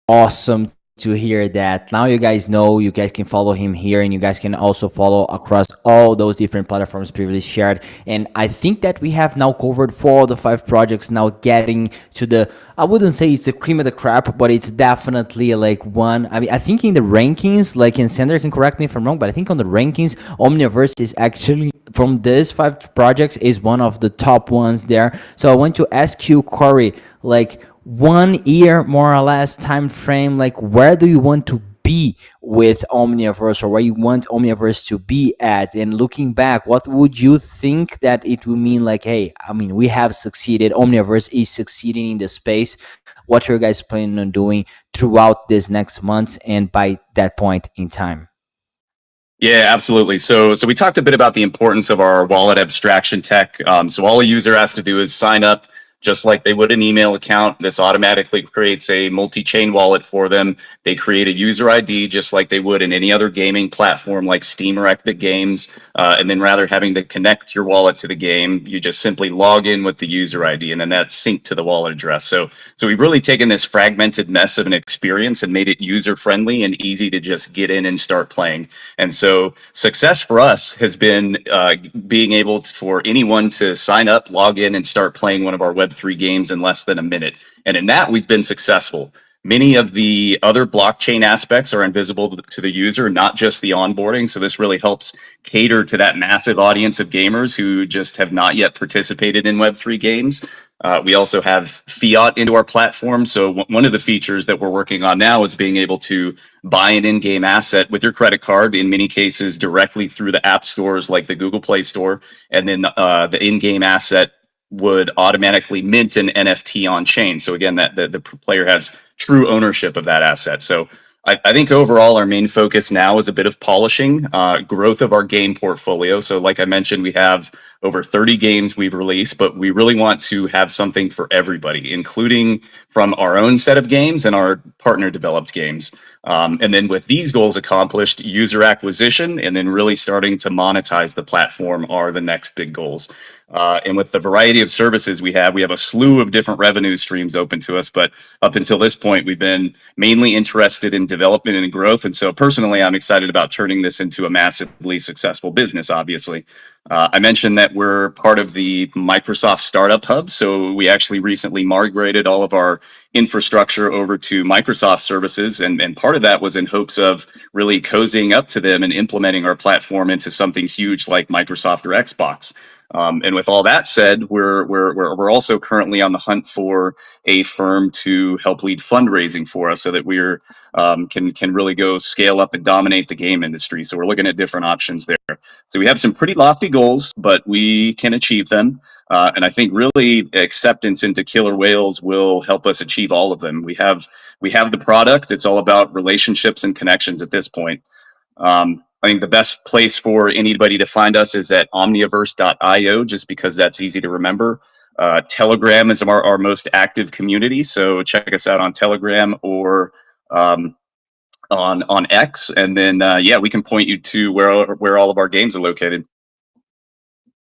Awesome to hear that. Now you guys know, you guys can follow him here, and you guys can also follow across all those different platforms previously shared. And I think that we have now covered 4 of the 5 projects, now getting to the, I wouldn't say it's the cream of the crop, but it's definitely like one. I mean, I think in the rankings, like, in Sender can correct me if I'm wrong, but I think on the rankings, Omniverse is actually, from these 5 projects, is one of the top ones there. So I want to ask you, Corey, like, 1 year more or less time frame, like, where do you want to be with Omniverse, or where you want Omniverse to be at? And looking back, what would you think that it would mean? Like, hey, I mean, we have succeeded, Omniverse is succeeding in the space. What are you guys planning on doing throughout this next months and by that point in time? Yeah, absolutely. So we talked a bit about the importance of our wallet abstraction tech. So all a user has to do is sign up just like they would an email account. This automatically creates a multi-chain wallet for them. They create a user ID just like they would in any other gaming platform like Steam or Epic Games. And then rather having to connect your wallet to the game, you just simply log in with the user ID, and then that's synced to the wallet address. So we've really taken this fragmented mess of an experience and made it user-friendly and easy to just get in and start playing. And so success for us has been being able for anyone to sign up, log in, and start playing one of our Web3 games in less than a minute. And in that, we've been successful. Many of the other blockchain aspects are invisible to the user, not just the onboarding. So this really helps cater to that massive audience of gamers who just have not yet participated in Web3 games. We also have fiat into our platform. So one of the features that we're working on now is being able to buy an in-game asset with your credit card, in many cases directly through the app stores like the Google Play Store, and then the in-game asset would automatically mint an NFT on chain. So again, that the player has true ownership of that asset. So I think overall our main focus now is a bit of polishing, growth of our game portfolio. So like I mentioned, we have over 30 games we've released, but we really want to have something for everybody, including from our own set of games and our partner developed games. And then with these goals accomplished, user acquisition and then really starting to monetize the platform are the next big goals. And with the variety of services we have a slew of different revenue streams open to us. But up until this point, we've been mainly interested in development and growth. And so personally, I'm excited about turning this into a massively successful business, obviously. I mentioned that we're part of the Microsoft Startup Hub. So we actually recently migrated all of our infrastructure over to Microsoft services. And part of that was in hopes of really cozying up to them and implementing our platform into something huge like Microsoft or Xbox. And with all that said, we're also currently on the hunt for a firm to help lead fundraising for us, so that we're can really go scale up and dominate the game industry. So we're looking at different options there. So we have some pretty lofty goals, but we can achieve them. And I think really acceptance into Killerwhales will help us achieve all of them. We have the product. It's all about relationships and connections at this point. I think the best place for anybody to find us is at omniverse.io, just because that's easy to remember. Telegram is our most active community, so check us out on Telegram or on X, and then yeah, we can point you to where all of our games are located.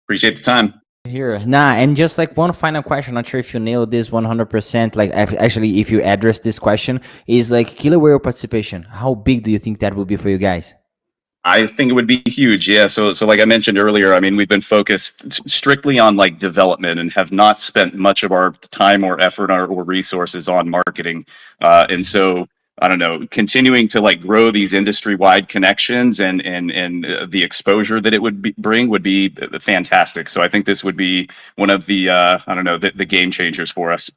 Appreciate the time. Here, nah, and just like one final question, not sure if you nailed this 100%. Like, actually, if you address this question, is like Killer Whale participation. How big do you think that would be for you guys? I think it would be huge. Yeah. So like I mentioned earlier, I mean, we've been focused strictly on like development and have not spent much of our time or effort or resources on marketing. And so I don't know, continuing to like grow these industry-wide connections and the exposure that it would bring would be fantastic. So I think this would be one of the I don't know, the game changers for us.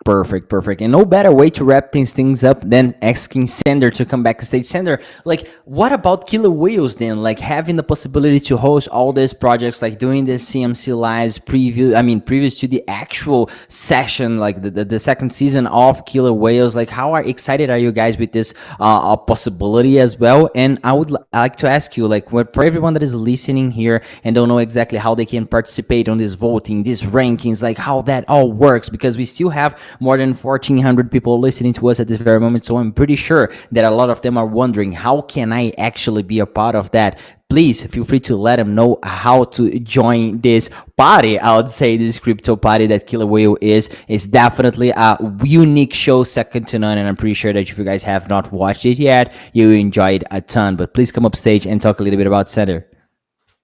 Perfect. And no better way to wrap things up than asking Sander to come back to stage. Sander, like, what about Killer Whales then? Like, having the possibility to host all these projects, like doing this CMC lives previous to the actual session, like the second season of Killer Whales. Like, how excited are you guys with this possibility as well? And I would like to ask you, like, for everyone that is listening here and don't know exactly how they can participate on this voting, these rankings, like how that all works, because we still have more than 1,400 people listening to us at this very moment. So I'm pretty sure that a lot of them are wondering, how can I actually be a part of that? Please feel free to let them know how to join this party. I would say this crypto party that Killer Whale is definitely a unique show, second to none. And I'm pretty sure that if you guys have not watched it yet, you enjoy it a ton. But please come up stage and talk a little bit about Center.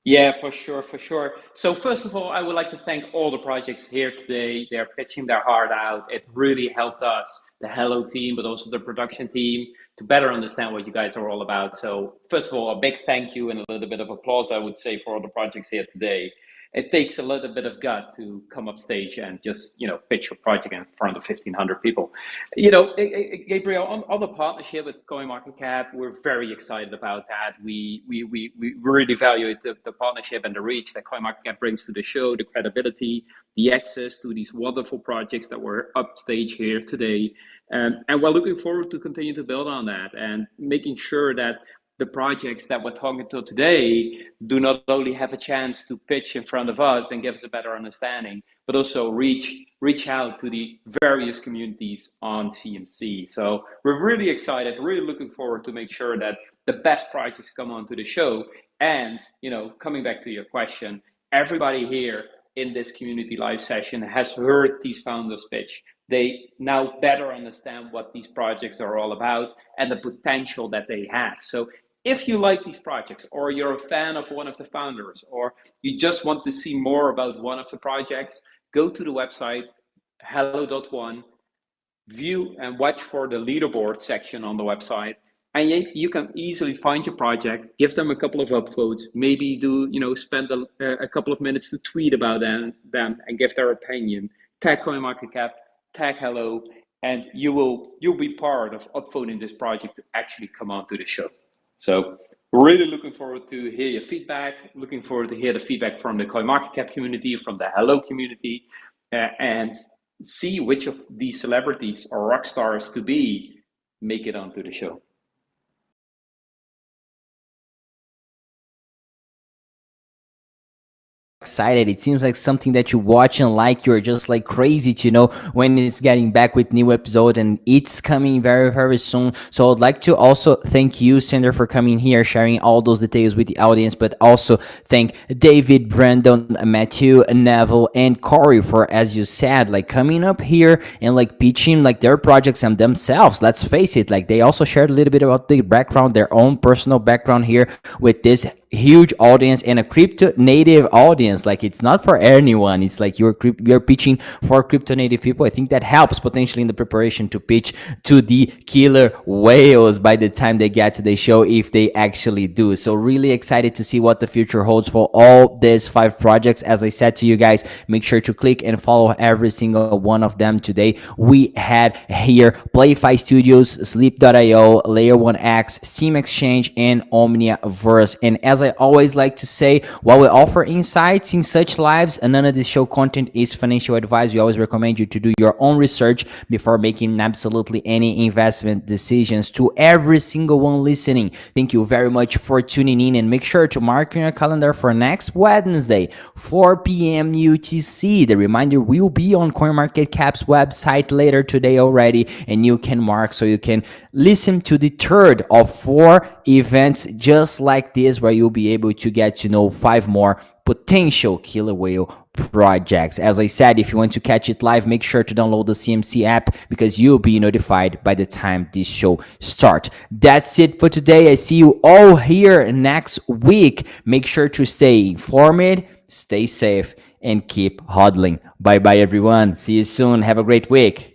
Yeah, for sure, for sure. So first of all, I would like to thank all the projects here today. They're pitching their heart out. It really helped us, the Hello team, but also the production team, to better understand what you guys are all about. So first of all, a big thank you and a little bit of applause, I would say, for all the projects here today. It takes a little bit of gut to come up stage and just, pitch your project in front of 1,500 people. Gabriel, on the partnership with Coinmarketcap, we're very excited about that. We really value the partnership and the reach that Coinmarketcap brings to the show, the credibility, the access to these wonderful projects that were upstage here today. And we're looking forward to continue to build on that and making sure that the projects that we're talking to today do not only have a chance to pitch in front of us and give us a better understanding, but also reach out to the various communities on CMC. So we're really excited, really looking forward to make sure that the best projects come onto the show. And, coming back to your question, everybody here in this community live session has heard these founders pitch. They now better understand what these projects are all about and the potential that they have. So if you like these projects, or you're a fan of one of the founders, or you just want to see more about one of the projects, go to the website hello.one, view and watch for the leaderboard section on the website, and you can easily find your project, give them a couple of upvotes, maybe spend a couple of minutes to tweet about them and give their opinion, tag CoinMarketCap, tag Hello, and you'll be part of upvoting this project to actually come onto the show. So really looking forward to hear your feedback, looking forward to hear the feedback from the CoinMarketCap community, from the Hello community, and see which of these celebrities or rock stars to be make it onto the show. Excited. It seems like something that you watch and like, you're just like crazy to know when it's getting back with new episode, and it's coming very, very soon. So I'd like to also thank you, Sander, for coming here, sharing all those details with the audience, but also thank David, Brandon, Matthew, Neville, and Corey for, as you said, like coming up here and like pitching like their projects and themselves. Let's face it, like they also shared a little bit about their background, their own personal background here with this huge audience and a crypto native audience. Like it's not for anyone. It's like you're pitching for crypto native people. I think that helps potentially in the preparation to pitch to the Killer Whales by the time they get to the show, if they actually do. So really excited to see what the future holds for all these 5 projects. As I said to you guys, make sure to click and follow every single one of them today. We had here PlayFi Studios, Sleep.io, Layer 1X, Steam Exchange, and Omniverse. And as I always like to say, while we offer insights in such lives, and none of this show content is financial advice, we always recommend you to do your own research before making absolutely any investment decisions. To every single one listening, thank you very much for tuning in, and make sure to mark in your calendar for next Wednesday, 4 p.m. UTC. The reminder will be on CoinMarketCap's website later today already, and you can mark so you can listen to the third of 4 events just like this, where you'll be able to get to know 5 more potential Killer Whale projects. As I said, if you want to catch it live, make sure to download the CMC app, because you'll be notified by the time this show starts. That's it for today. I see you all here next week. Make sure to stay informed, stay safe, and keep hodling. Bye bye, everyone. See you soon. Have a great week.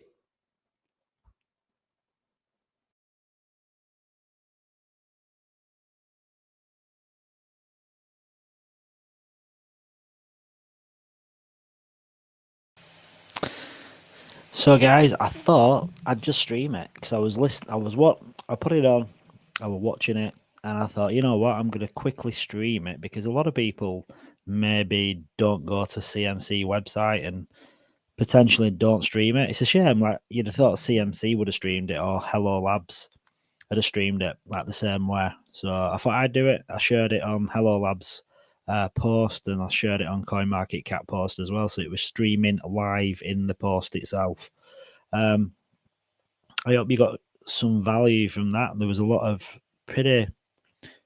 So, guys, I thought I'd just stream it because I was listening. I put it on. I was watching it, and I thought, you know what, I'm going to quickly stream it because a lot of people maybe don't go to CMC website and potentially don't stream it. It's a shame. Like you'd have thought CMC would have streamed it or Hello Labs had have streamed it like the same way. So I thought I'd do it. I shared it on Hello Labs post and I shared it on Coinmarketcap post as well. So it was streaming live in the post itself. I hope you got some value from that. There was a lot of pretty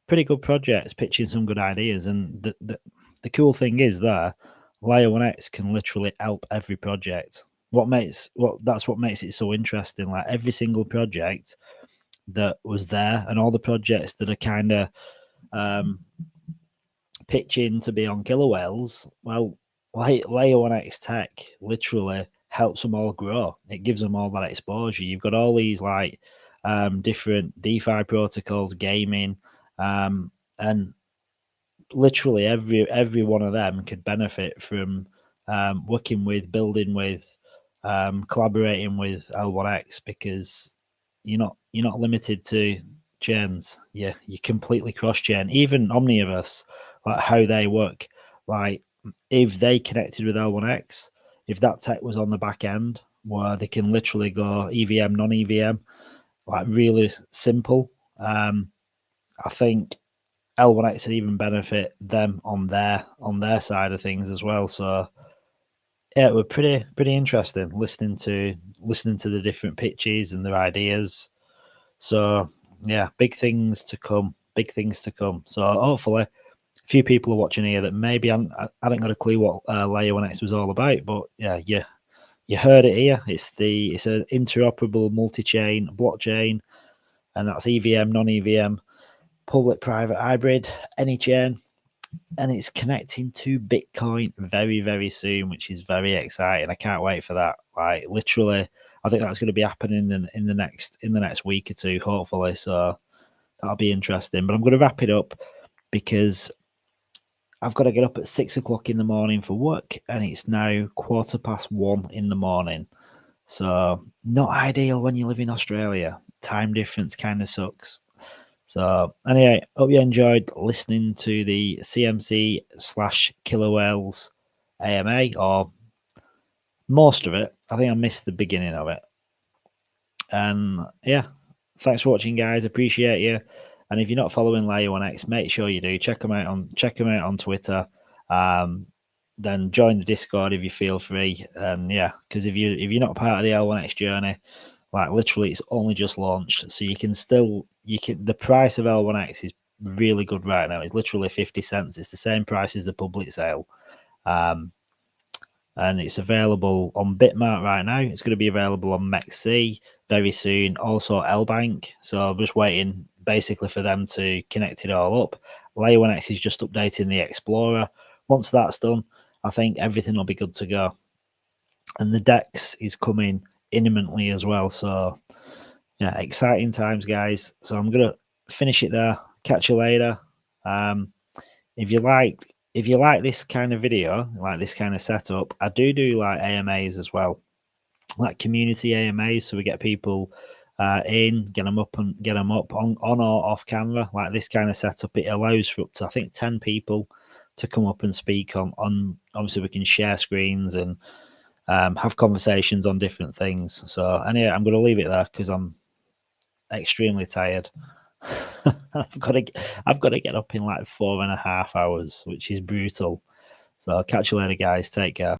good projects pitching some good ideas, and the cool thing is that Layer 1X can literally help every project. That's what makes it so interesting. Like every single project that was there, and all the projects that are kind of pitching to be on Killerwhales. Well, Layer 1X Tech literally helps them all grow. It gives them all that exposure. You've got all these like different DeFi protocols, gaming, and literally every one of them could benefit from working with, building with, collaborating with L1X because you're not limited to chains. You're completely cross chain. Even Omniverse, like how they work, like if they connected with L1X, if that tech was on the back end where they can literally go EVM, non EVM, like really simple. I think L1X would even benefit them on their side of things as well. So yeah, it was pretty interesting listening to the different pitches and their ideas. So yeah, big things to come. Big things to come. So hopefully, a few people are watching here that maybe I hadn't got a clue what Layer 1X was all about, but yeah, you heard it here. It's an interoperable multi-chain blockchain, and that's EVM, non-EVM, public-private hybrid, any chain, and it's connecting to Bitcoin very, very soon, which is very exciting. I can't wait for that. Like literally, I think that's going to be happening in the next week or two, hopefully. So that'll be interesting. But I'm going to wrap it up because I've got to get up at 6 o'clock in the morning for work, and it's now 1:15 in the morning. So not ideal when you live in Australia. Time difference kind of sucks. So anyway, hope you enjoyed listening to the CMC/Killerwhales AMA, or most of it. I think I missed the beginning of it. And yeah, thanks for watching, guys. Appreciate you. And if you're not following Layer 1X, make sure you do. Check them out on Twitter. Then join the Discord if you feel free. And yeah, because if you're not part of the L1X journey, like literally, it's only just launched, so you can. The price of L1X is really good right now. It's literally 50 cents. It's the same price as the public sale, and it's available on Bitmart right now. It's going to be available on MEXC very soon. Also LBank. So I'm just waiting basically for them to connect it all up. Layer 1X is just updating the Explorer. Once that's done, I think everything will be good to go. And the DEX is coming imminently as well. So yeah, exciting times, guys. So I'm gonna finish it there. Catch you later. If you like this kind of video, like this kind of setup, I do like AMAs as well, like community AMAs. So we get people get them up on or off camera, like this kind of setup. It allows for up to I think 10 people to come up and speak on. Obviously, we can share screens and have conversations on different things. So anyway, I'm going to leave it there because I'm extremely tired. I've got to get up in like 4.5 hours, which is brutal. So I'll catch you later, guys. Take care.